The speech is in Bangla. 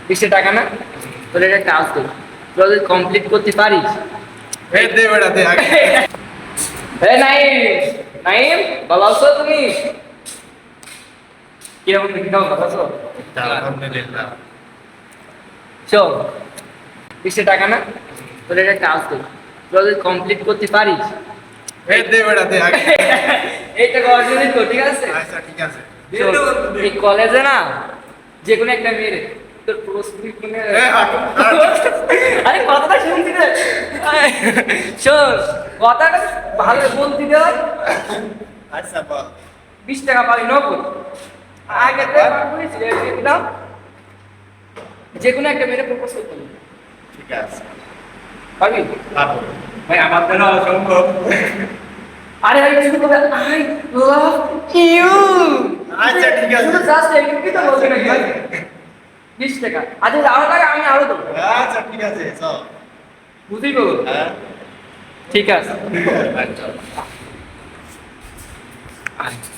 20 টাকা না? তোর একটা কাজ কর, তোরা যদি কমপ্লিট করতে পারিস। দে বেটা দে আগে। নাইম, নাইম ভালো আছো তুমি? কিরকম কেমন ভালো আছো? আলহামদুলিল্লাহ। শোন, 20 টাকা না? তোর একটা কাজ কর, তোরা যদি কমপ্লিট করতে পারিস। দে বেটা দে আগে। এইটা কমপ্লিট কর, ঠিক আছে? আচ্ছা ঠিক আছে। শোন, এই কলেজে না যে কোনো একটা মেয়ের তোর প্রস্তুতি মানে আরে কথাটা শুনছি রে। শোন, কথাটা ভালো বলতে দে। আচ্ছা বল। 20 টাকা পাবি নগদ। আগে তো বলেছি দিলাম, যে কোনো একটা মেয়ের প্রপোজ করতে হবে। ঠিক আছে। পাবি? পাবো। ভাই আমার জন্য অসম্ভব। আরে আরে কিছু বলে আই লাভ ইউ। আচ্ছা ঠিক আছে। শুধু জাস্ট একটু তো বলতে নাকি ভাই? 20 টাকা। আচ্ছা আরো টাকা আমি আরো দেবো। আচ্ছা ঠিক আছে চল। বুঝি গো? হ্যাঁ ঠিক আছে। আচ্ছা। আচ্ছা।